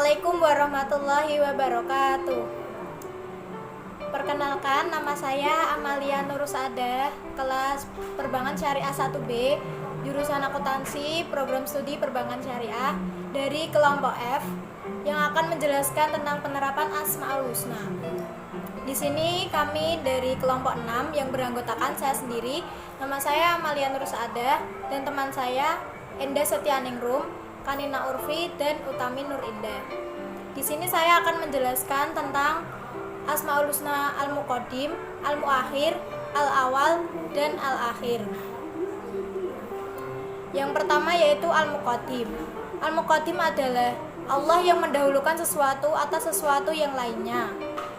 Assalamualaikum warahmatullahi wabarakatuh. Perkenalkan, nama saya Amalia Nurusada, kelas Perbankan Syariah 1B, jurusan Akuntansi, Program Studi Perbankan Syariah dari kelompok F yang akan menjelaskan tentang penerapan Asmaul Husna. Di sini kami dari kelompok 6 yang beranggotakan saya sendiri, nama saya Amalia Nurusada dan teman saya Enda Setianingrum, Kanina Urfi, dan Utami Nur Indah. Di sini saya akan menjelaskan tentang Asmaul Husna Al-Muqaddim, Al-Muakhir, Al-Awal, dan Al-Akhir. Yang pertama yaitu Al-Muqaddim. Al-Muqaddim adalah Allah yang mendahulukan sesuatu atas sesuatu yang lainnya,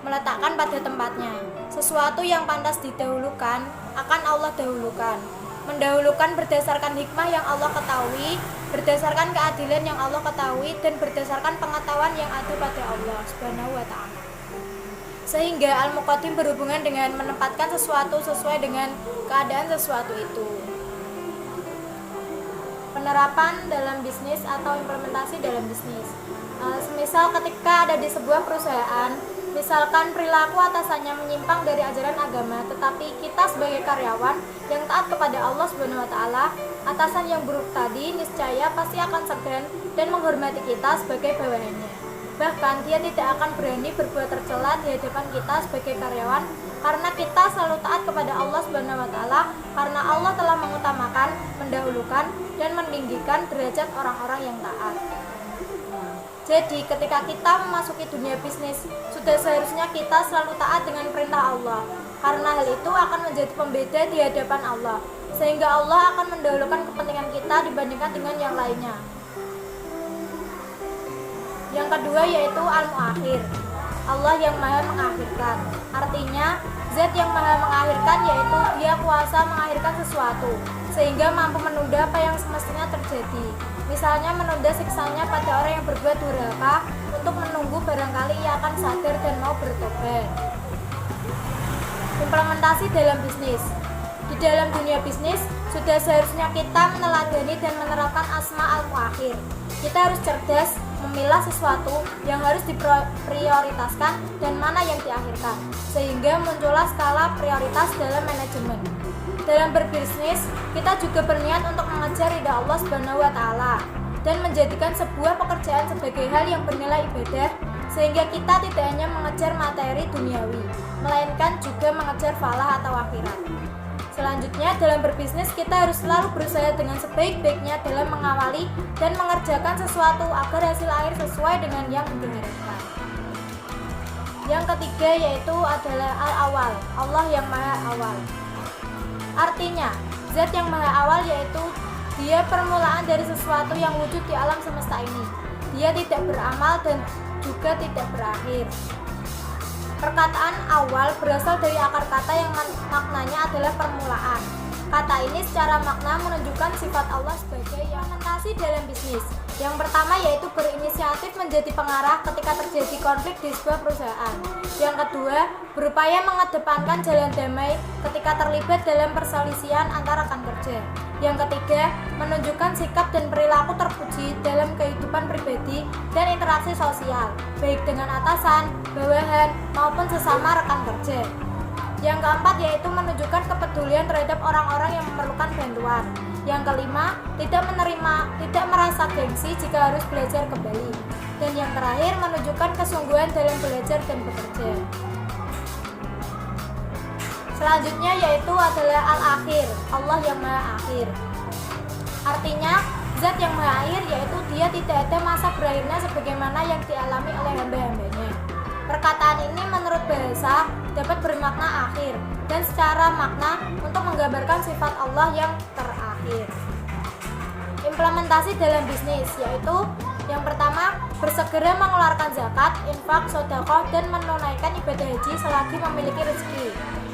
meletakkan pada tempatnya. Sesuatu yang pantas didahulukan akan Allah dahulukan. Mendahulukan berdasarkan hikmah yang Allah ketahui, berdasarkan keadilan yang Allah ketahui, dan berdasarkan pengetahuan yang ada pada Allah Subhanahu wa ta'ala. Sehingga Al-Muqaddim berhubungan dengan menempatkan sesuatu sesuai dengan keadaan sesuatu itu. Penerapan dalam bisnis atau implementasi dalam bisnis. Semisal ketika ada di sebuah perusahaan, misalkan perilaku atasannya menyimpang dari ajaran agama, tetapi kita sebagai karyawan yang taat kepada Allah Subhanahu wa ta'ala, atasan yang buruk tadi niscaya pasti akan segan dan menghormati kita sebagai bawahannya. Bahkan dia tidak akan berani berbuat tercela di hadapan kita sebagai karyawan, karena kita selalu taat kepada Allah Subhanahu wa ta'ala, karena Allah telah mengutamakan, mendahulukan, dan meninggikan derajat orang-orang yang taat. Jadi ketika kita memasuki dunia bisnis, sudah seharusnya kita selalu taat dengan perintah Allah, karena hal itu akan menjadi pembeda di hadapan Allah, sehingga Allah akan mendahulukan kepentingan kita dibandingkan dengan yang lainnya. Yang kedua yaitu Al-Muakhir, Allah yang maha mengakhirkan. Artinya Zat yang maha mengakhirkan yaitu Dia kuasa mengakhirkan sesuatu, sehingga mampu menunda apa yang semestinya terjadi. Misalnya menunda siksanya pada orang yang berbuat durhaka untuk menunggu barangkali ia akan sadar dan mau bertobat. Implementasi dalam bisnis. Di dalam dunia bisnis, sudah seharusnya kita meneladani dan menerapkan Asma Al-Muakhir. Kita harus cerdas memilah sesuatu yang harus diprioritaskan dan mana yang diakhirkan, sehingga muncullah skala prioritas dalam manajemen. Dalam berbisnis, kita juga berniat untuk mengejar ridha Allah Subhanahu wa ta'ala dan menjadikan sebuah pekerjaan sebagai hal yang bernilai ibadah, sehingga kita tidak hanya mengejar materi duniawi, melainkan juga mengejar falah atau akhirat. Selanjutnya, dalam berbisnis kita harus selalu berusaha dengan sebaik-baiknya dalam mengawali dan mengerjakan sesuatu agar hasil akhir sesuai dengan yang diharapkan. Yang ketiga yaitu adalah Al-Awal, Allah yang maha awal. Artinya, Zat yang maha awal yaitu Dia permulaan dari sesuatu yang wujud di alam semesta ini. Dia tidak beramal dan juga tidak berakhir. Perkataan awal berasal dari akar kata yang maknanya adalah permulaan. Kata ini secara makna menunjukkan sifat Allah sebagai yang implementasi dalam bisnis. Yang pertama yaitu berinisiatif menjadi pengarah ketika terjadi konflik di sebuah perusahaan. Yang kedua, berupaya mengedepankan jalan damai ketika terlibat dalam perselisihan antara rekan kerja. Yang ketiga, menunjukkan sikap dan perilaku terpuji dalam kehidupan pribadi dan interaksi sosial, baik dengan atasan, bawahan, maupun sesama rekan kerja. Yang keempat yaitu menunjukkan kepedulian terhadap orang-orang yang memerlukan bantuan. Yang kelima, tidak merasa gengsi jika harus belajar kembali. Dan yang terakhir, menunjukkan kesungguhan dalam belajar dan bekerja. Selanjutnya yaitu adalah Al-Akhir, Allah yang maha akhir. Artinya, Zat yang maha akhir yaitu Dia tidak ada masa berakhirnya sebagaimana yang dialami oleh hamba-hambanya. Perkataan ini menurut bahasa dapat bermakna akhir dan secara makna untuk menggambarkan sifat Allah yang terakhir. Implementasi dalam bisnis yaitu yang pertama, bersegera mengeluarkan zakat, infak, sedekah, dan menunaikan ibadah haji selagi memiliki rezeki.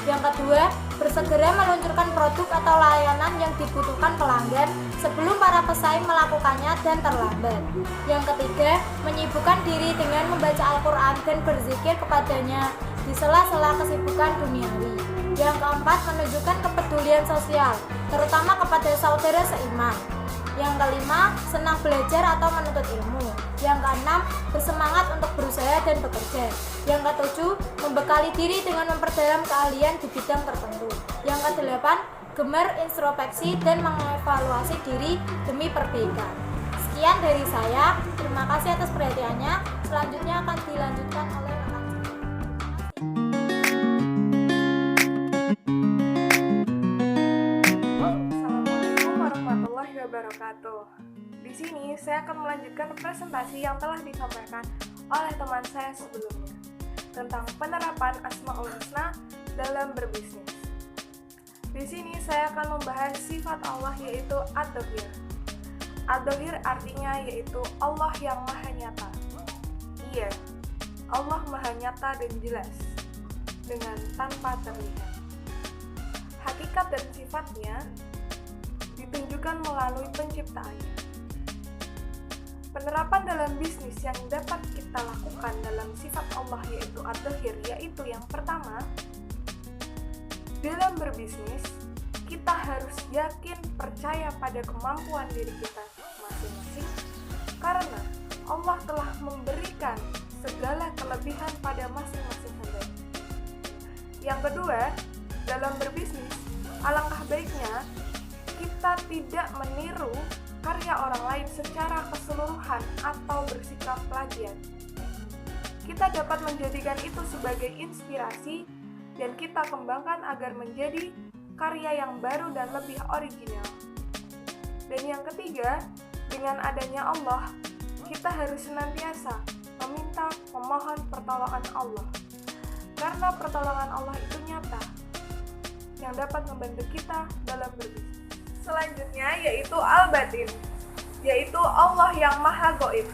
Yang kedua, bersegera meluncurkan produk atau layanan yang dibutuhkan pelanggan sebelum para pesaing melakukannya dan terlambat. Yang ketiga, menyibukkan diri dengan membaca Al-Quran dan berzikir kepadanya di sela-sela kesibukan duniawi. Yang keempat, menunjukkan kepedulian sosial, terutama kepada saudara seiman. Yang kelima, senang belajar atau menuntut ilmu. Yang keenam, bersemangat untuk berusaha dan bekerja. Yang ketujuh, membekali diri dengan memperdalam keahlian di bidang tertentu. Yang kedelapan, gemar introspeksi dan mengevaluasi diri demi perbaikan. Sekian dari saya, terima kasih atas perhatiannya. Selanjutnya akan dilanjutkan oleh rekan saya. Assalamualaikum warahmatullahi wabarakatuh. Di sini saya akan melanjutkan presentasi yang telah disampaikan oleh teman saya sebelumnya tentang penerapan Asmaul Husna dalam berbisnis. Di sini saya akan membahas sifat Allah yaitu Ad-Dhahir. Ad-Dhahir artinya yaitu Allah yang maha nyata. Iya, Allah maha nyata dan jelas dengan tanpa terlihat. Hakikat dan sifatnya ditunjukkan melalui penciptaannya. Penerapan dalam bisnis yang dapat kita lakukan dalam sifat Allah yaitu Ad-Dhahir yaitu yang pertama, dalam berbisnis kita harus yakin percaya pada kemampuan diri kita masing-masing karena Allah telah memberikan segala kelebihan pada masing-masing hamba. Yang kedua, dalam berbisnis alangkah baiknya kita tidak meniru karya orang lain secara keseluruhan atau bersikap plagiat. Kita dapat menjadikan itu sebagai inspirasi dan kita kembangkan agar menjadi karya yang baru dan lebih original. Dan yang ketiga, dengan adanya Allah, kita harus senantiasa memohon pertolongan Allah. Karena pertolongan Allah itu nyata, yang dapat membantu kita dalam berbisnis. Selanjutnya yaitu Al-Batin, yaitu Allah yang maha gaib.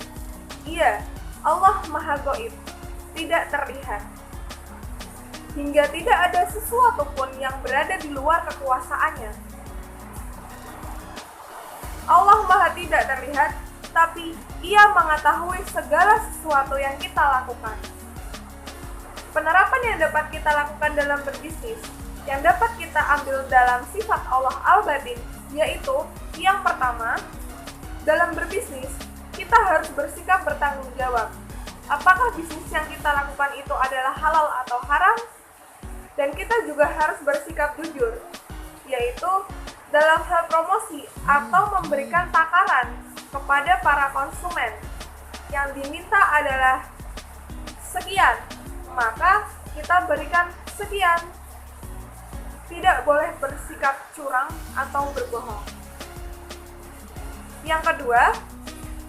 Iya, Allah maha gaib, tidak terlihat. Hingga tidak ada sesuatu pun yang berada di luar kekuasaannya. Allah maha tidak terlihat, tapi Ia mengetahui segala sesuatu yang kita lakukan. Penerapan yang dapat kita lakukan dalam berbisnis, yang dapat kita ambil dalam sifat Allah Al-Batin, yaitu yang pertama, dalam berbisnis, kita harus bersikap bertanggung jawab. Apakah bisnis yang kita lakukan itu adalah halal atau haram? Dan kita juga harus bersikap jujur, yaitu dalam hal promosi atau memberikan takaran kepada para konsumen. Yang diminta adalah sekian, maka kita berikan sekian. Tidak boleh bersikap curang atau berbohong. Yang kedua,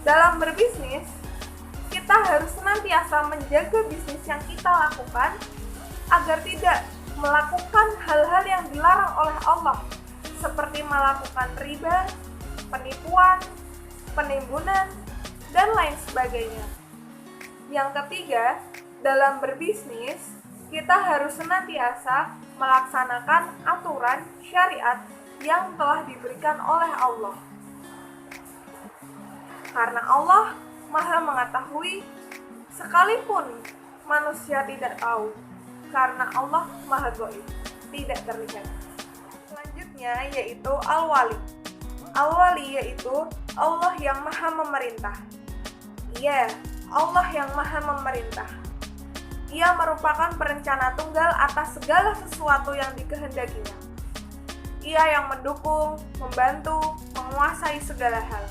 dalam berbisnis, kita harus senantiasa menjaga bisnis yang kita lakukan agar tidak melakukan hal-hal yang dilarang oleh Allah, seperti melakukan riba, penipuan, penimbunan, dan lain sebagainya. Yang ketiga, dalam berbisnis, kita harus senantiasa melaksanakan aturan syariat yang telah diberikan oleh Allah. Karena Allah maha mengetahui, sekalipun manusia tidak tahu, karena Allah maha gaib, tidak terlihat. Selanjutnya yaitu Al-Wali. Al-Wali yaitu Allah yang maha memerintah. Iya, Allah yang maha memerintah. Ia merupakan perencana tunggal atas segala sesuatu yang dikehendakinya. Ia yang mendukung, membantu, menguasai segala hal.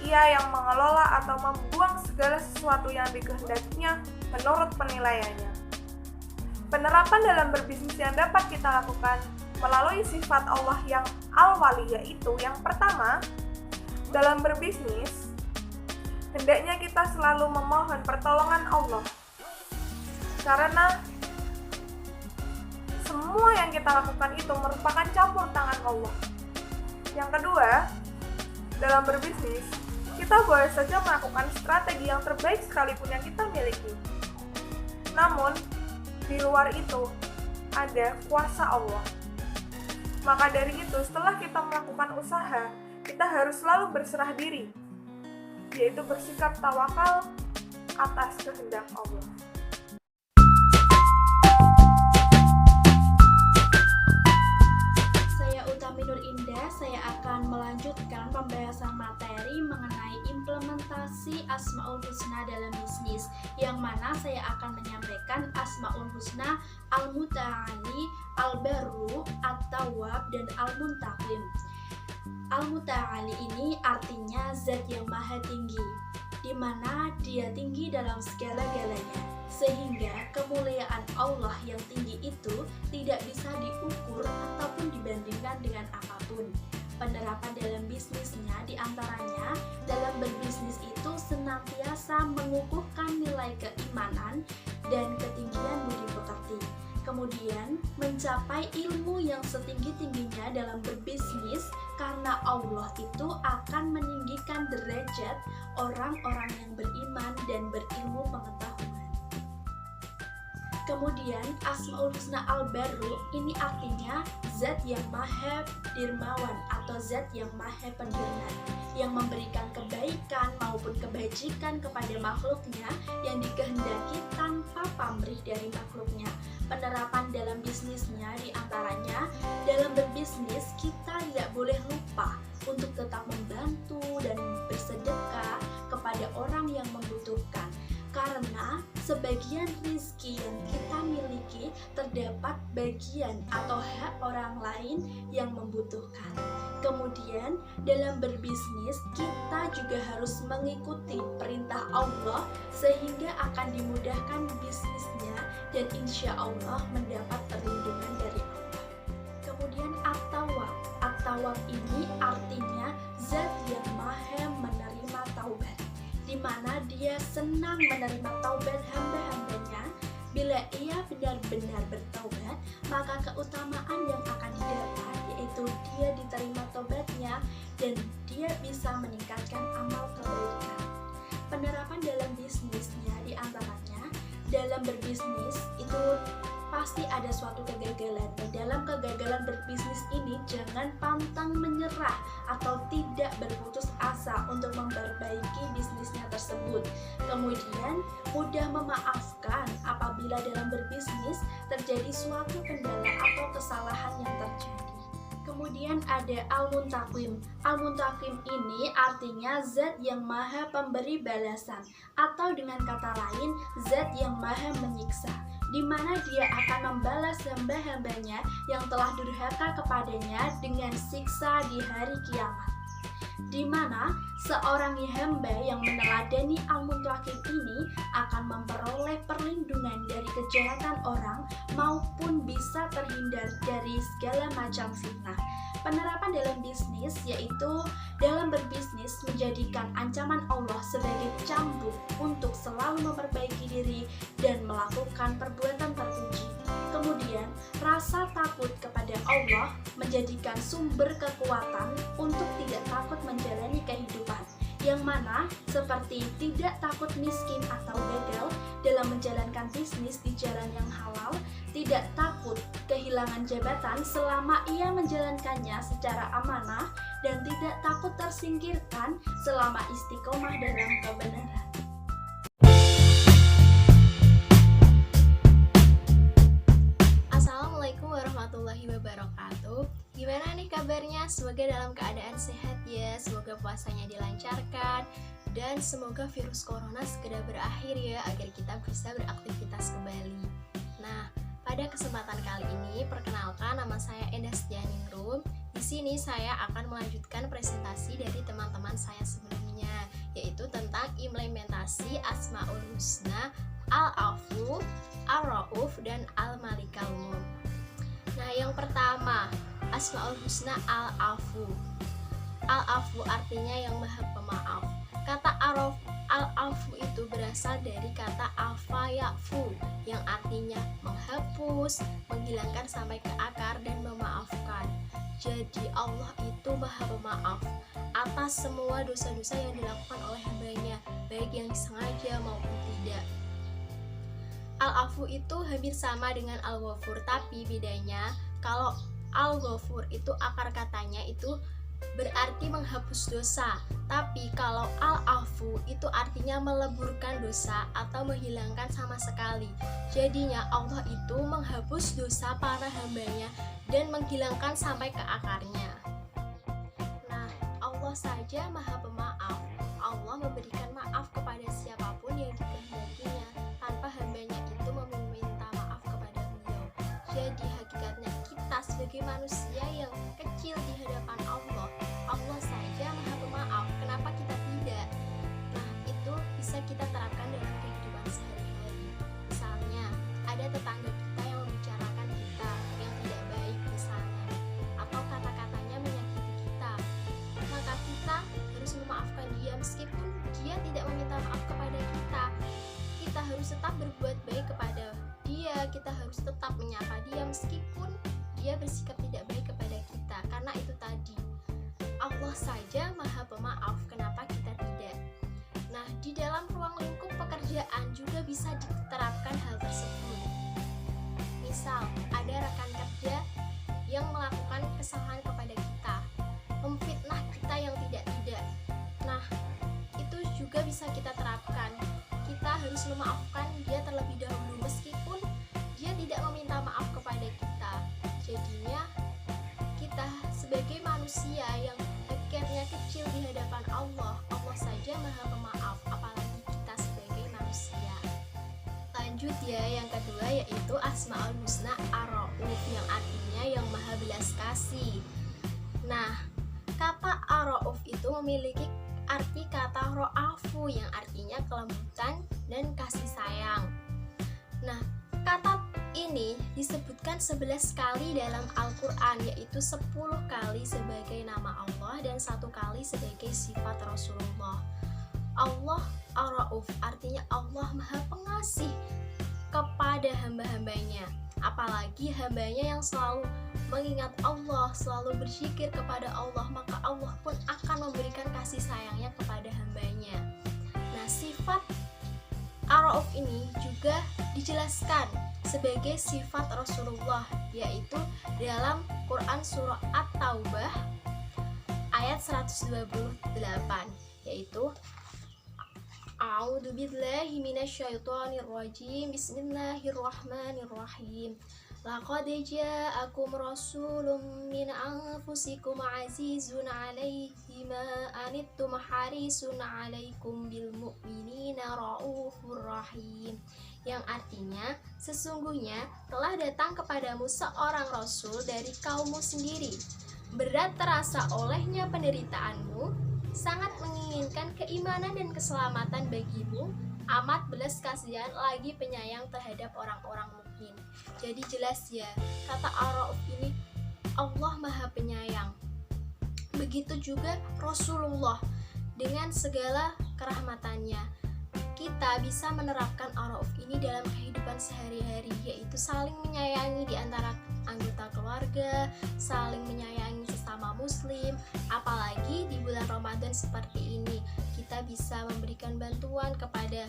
Ia yang mengelola atau membuang segala sesuatu yang dikehendakinya menurut penilaiannya. Penerapan dalam berbisnis yang dapat kita lakukan melalui sifat Allah yang Al-Wali yaitu yang pertama, dalam berbisnis, hendaknya kita selalu memohon pertolongan Allah. Karena semua yang kita lakukan itu merupakan campur tangan Allah. Yang kedua, dalam berbisnis, kita boleh saja melakukan strategi yang terbaik sekalipun yang kita miliki. Namun, di luar itu ada kuasa Allah. Maka dari itu, setelah kita melakukan usaha, kita harus selalu berserah diri, yaitu bersikap tawakal atas kehendak Allah. Saya Utami Nur Indah saya akan melanjutkan pembahasan materi mengenai implementasi Asmaul Husna dalam bisnis, yang mana saya akan menyampaikan Asmaul Husna Al-Muta'ali, Al-Barru, At-Tawwab, dan Al-Muntaqim. Al-Muta'ali ini artinya zat yang maha tinggi, di mana dia tinggi dalam segala-galanya, sehingga kemuliaan Allah yang tinggi itu tidak bisa diukur ataupun dibandingkan dengan apapun. Penerapan dalam bisnisnya diantaranya dalam berbisnis itu senantiasa mengukuhkan nilai keimanan dan ketinggian budi pekerti. Kemudian mencapai ilmu yang setinggi-tingginya dalam berbisnis, karena Allah itu akan meninggikan derajat orang-orang yang beriman dan berilmu pengetahuan. Kemudian Asmaul Husna Al-Barru ini artinya zat yang maha dermawan atau zat yang maha pendirman, yang memberikan kebaikan maupun kebajikan kepada makhluknya yang dikehendaki tanpa pamrih dari makhluknya. Penerapan dalam bisnisnya diantaranya dalam berbisnis kita tidak boleh lupa untuk tetap membantu dan bersedekah kepada orang yang membutuhkan, karena sebagian rizki yang kita miliki terdapat bagian atau hak orang lain yang membutuhkan. Kemudian dalam berbisnis kita juga harus mengikuti perintah Allah sehingga akan dimudahkan bisnisnya dan insya Allah mendapat perlindungan dari Allah. Kemudian At-Tawwab. At-Tawwab ini artinya zat yang maha menerima taubat, di mana dia senang menerima taubat hamba-hambanya. Bila ia benar-benar bertaubat, maka keutamaan yang akan didapat yaitu dia diterima taubatnya dan dia bisa meningkatkan amal kebaikan. Penerapan dalam bisnisnya diantaranya dalam berbisnis itu pasti ada suatu kegagalan. Dalam kegagalan berbisnis ini jangan pantang menyerah atau tidak berputus asa untuk memperbaiki bisnisnya tersebut. Kemudian mudah memaafkan apabila dalam berbisnis terjadi suatu kendala atau kesalahan yang terjadi. Kemudian ada Al-Muntaqim. Al-Muntaqim ini artinya zat yang maha pemberi balasan, atau dengan kata lain zat yang maha menyiksa, di mana dia akan membalas hamba-hambanya yang telah durhaka kepadanya dengan siksa di hari kiamat. Di mana seorang hamba yang meneladani Al-Muntaqim ini akan memperoleh perlindungan dari kejahatan orang maupun bisa terhindar dari segala macam fitnah. Penerapan dalam bisnis yaitu dalam berbisnis menjadikan ancaman Allah sebagai cambuk untuk selalu memperbaiki diri dan melakukan perbuatan terpuji. Kemudian rasa takut kepada Allah menjadikan sumber kekuatan untuk tidak takut menjalani kehidupan, yang mana seperti tidak takut miskin atau gagal dalam menjalankan bisnis di jalan yang halal, tidak takut kehilangan jabatan selama ia menjalankannya secara amanah, dan tidak takut tersingkirkan selama istiqomah dalam kebenaran. Assalamualaikum warahmatullahi wabarakatuh. Gimana nih kabarnya? Semoga dalam keadaan sehat ya. Semoga puasanya dilancarkan dan semoga virus corona segera berakhir ya, agar kita bisa beraktivitas kembali. Nah, pada kesempatan kali ini perkenalkan, nama saya Endah Setianingrum. Di sini saya akan melanjutkan presentasi dari teman-teman saya sebelumnya, yaitu tentang implementasi Asmaul Husna Al-Afu, Ar-Rauf, dan Al-Malikal Mulk. Nah, yang pertama, Asmaul Husna Al-Afu. Al-Afu artinya yang maha pemaaf. Kata Al-Afu itu berasal dari kata afa ya'fu, yang artinya menghapus, menghilangkan sampai ke akar, dan memaafkan. Jadi Allah itu maha pemaaf atas semua dosa-dosa yang dilakukan oleh hambanya, baik yang disengaja maupun tidak. Al-Afu itu hampir sama dengan Al-Ghafur, tapi bedanya kalau Al-Ghafur itu akar katanya itu berarti menghapus dosa, tapi kalau Al-Afu itu artinya meleburkan dosa atau menghilangkan sama sekali. Jadinya Allah itu menghapus dosa para hambanya dan menghilangkan sampai ke akarnya. saja Maha Pemaaf. Allah memberikan maaf kepada siapapun yang dikehendakinya tanpa hambanya itu meminta maaf kepada beliau. Jadi hakikatnya kita sebagai manusia yang kecil di hadapan Allah, Allah saja Maha Pemaaf. Kenapa kita tidak? Nah, itu bisa kita terapkan dalam kehidupan sehari-hari. Misalnya, ada tetangga kita yang membicarakan kita yang tidak baik misalnya, atau kata-katanya menyakiti kita, maka kita harus memaafkan dia meskipun dia tidak meminta maaf kepada kita. Kita harus tetap berbuat baik kepada dia, kita harus tetap menyapa dia meskipun dia bersikap tidak baik kepada kita, karena itu tadi, Allah saja Maha Pemaaf, kenapa kita tidak? Nah, di dalam ruang lingkup pekerjaan juga bisa diterapkan hal tersebut. Misal, ada rekan kerja yang melakukan kesalahan kepada kita, memfitnah kita yang tidak-tidak. Nah, itu juga bisa kita terapkan. Kita harus memaafkan dia terlebih dahulu meskipun dia tidak meminta maaf kepada kita. Jadinya, kita sebagai manusia yang hakikatnya kecil di hadapan Allah, Allah saja Maha Pemaaf, apalagi kita sebagai manusia. Lanjut ya, yang kedua yaitu Asmaul Husna Ar-Rauf, yang artinya yang Maha Belas Kasih. Nah, kata Ar-Rauf itu memiliki arti kata ro'afu yang artinya kelembutan dan kasih sayang. Nah, kata ini disebutkan 11 kali dalam Al-Quran, yaitu 10 kali sebagai nama Allah dan 1 kali sebagai sifat Rasulullah. Allah Ar-Rauf artinya Allah Maha Pengasih kepada hamba-hambanya, apalagi hambanya yang selalu mengingat Allah, selalu berzikir kepada Allah, maka Allah pun akan memberikan kasih sayangnya kepada hambanya. Nah, sifat Ar-Rauf ini juga dijelaskan sebagai sifat Rasulullah, yaitu dalam Quran surah At-Taubah ayat 128, yaitu A'udzu billahi minasyaitonir rajim. Bismillahirrahmanirrahim. Laqad ja'akum rasulun min anfusikum azizun 'alaihi ma anittum harisun 'alaikum bil mu'minina raufur rahim. Yang artinya, sesungguhnya telah datang kepadamu seorang rasul dari kaummu sendiri. Berat terasa olehnya penderitaanmu, sangat menginginkan keimanan dan keselamatan bagimu, amat belas kasihan lagi penyayang terhadap orang-orang mukmin. Jadi jelas ya, kata Ar-Rauf ini Allah Maha Penyayang. Begitu juga Rasulullah dengan segala kerahmatannya. Kita bisa menerapkan Ar-Rauf ini dalam kehidupan sehari-hari, yaitu saling menyayangi di antara anggota keluarga, saling menyayangi sesama muslim, apalagi di bulan Ramadan seperti ini. Kita bisa memberikan bantuan kepada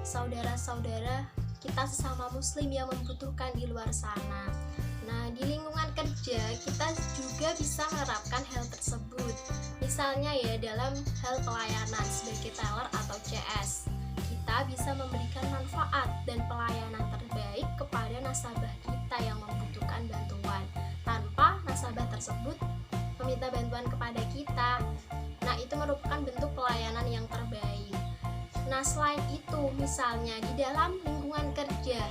saudara-saudara kita sesama muslim yang membutuhkan di luar sana. Nah, di lingkungan kerja kita juga bisa menerapkan hal tersebut. Misalnya ya, dalam hal pelayanan sebagai teller atau CS, kita bisa memberikan manfaat dan pelayanan terbaik kepada nasabah kita yang membutuhkan bantuan tanpa nasabah tersebut meminta bantuan kepada kita. Nah, itu merupakan bentuk pelayanan yang terbaik. Nah, selain itu, misalnya di dalam lingkungan kerja,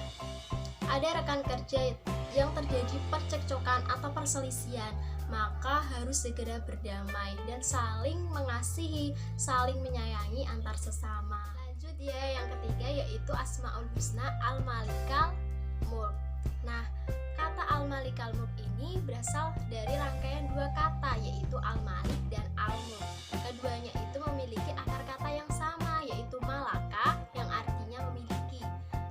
ada rekan kerja yang terjadi percekcokan atau perselisihan, maka harus segera berdamai dan saling mengasihi, saling menyayangi antar sesama. Lanjut ya, yang ketiga yaitu Asmaul Husna Al-Malikal Mulk. Nah, kata Al-Malikal Mulk ini berasal dari rangkaian dua kata, yaitu Al-Malik dan Al-Mulk. Keduanya itu memiliki akar kata yang sama, yaitu malaka yang artinya memiliki.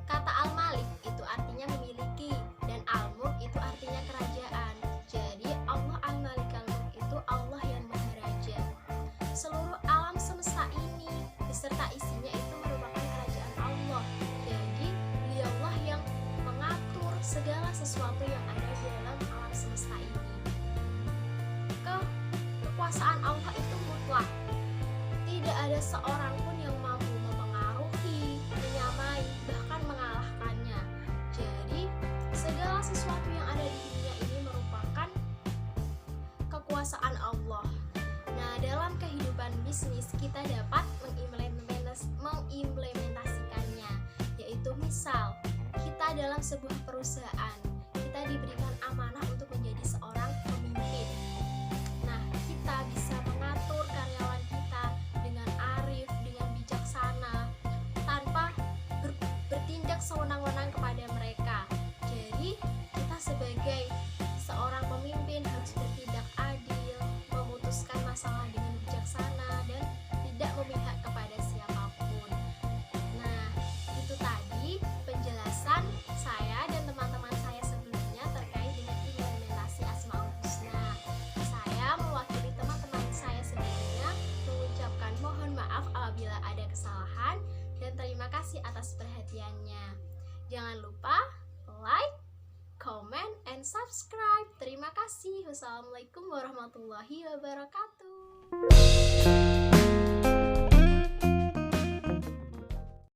Kata Al-Malik itu artinya memiliki dan Al-Mulk itu artinya kerajaan. Jadi Allah Al-Malikal Mulk itu Allah yang Maha Raja. Seluruh alam semesta ini beserta isinya itu merupakan kerajaan Allah. Jadi beliaulah yang mengatur segala sesuatu yang ada di dalam alam semesta ini. Kekuasaan Allah itu mutlak. Tidak ada seorang pun yang mampu memengaruhi, menyamai, bahkan mengalahkannya. Jadi, segala sesuatu yang ada di dunia ini merupakan kekuasaan Allah. Nah, dalam kehidupan bisnis kita dapat mengimplementasikannya, yaitu misal kita dalam sebuah perusahaan, kita diberikan amanah untuk menjadi seorang pemimpin. Nah, kita bisa mengatur karyawan kita dengan arif, dengan bijaksana, tanpa bertindak sewenang-wenang kepada mereka. Jadi, kita sebagai seorang pemimpin harus bertindak adil, memutuskan masalah dengan bijaksana, dan tidak memihak kepada siapapun. Nah, itu tadi penjelasan saya dan teman-teman saya sebelumnya terkait dengan implementasi Asmaul Husna. Saya mewakili teman-teman saya sebelumnya mengucapkan mohon maaf apabila ada kesalahan dan terima kasih atas perhatiannya. Jangan lupa like, comment, and subscribe. Terima kasih. Wassalamualaikum warahmatullahi wabarakatuh.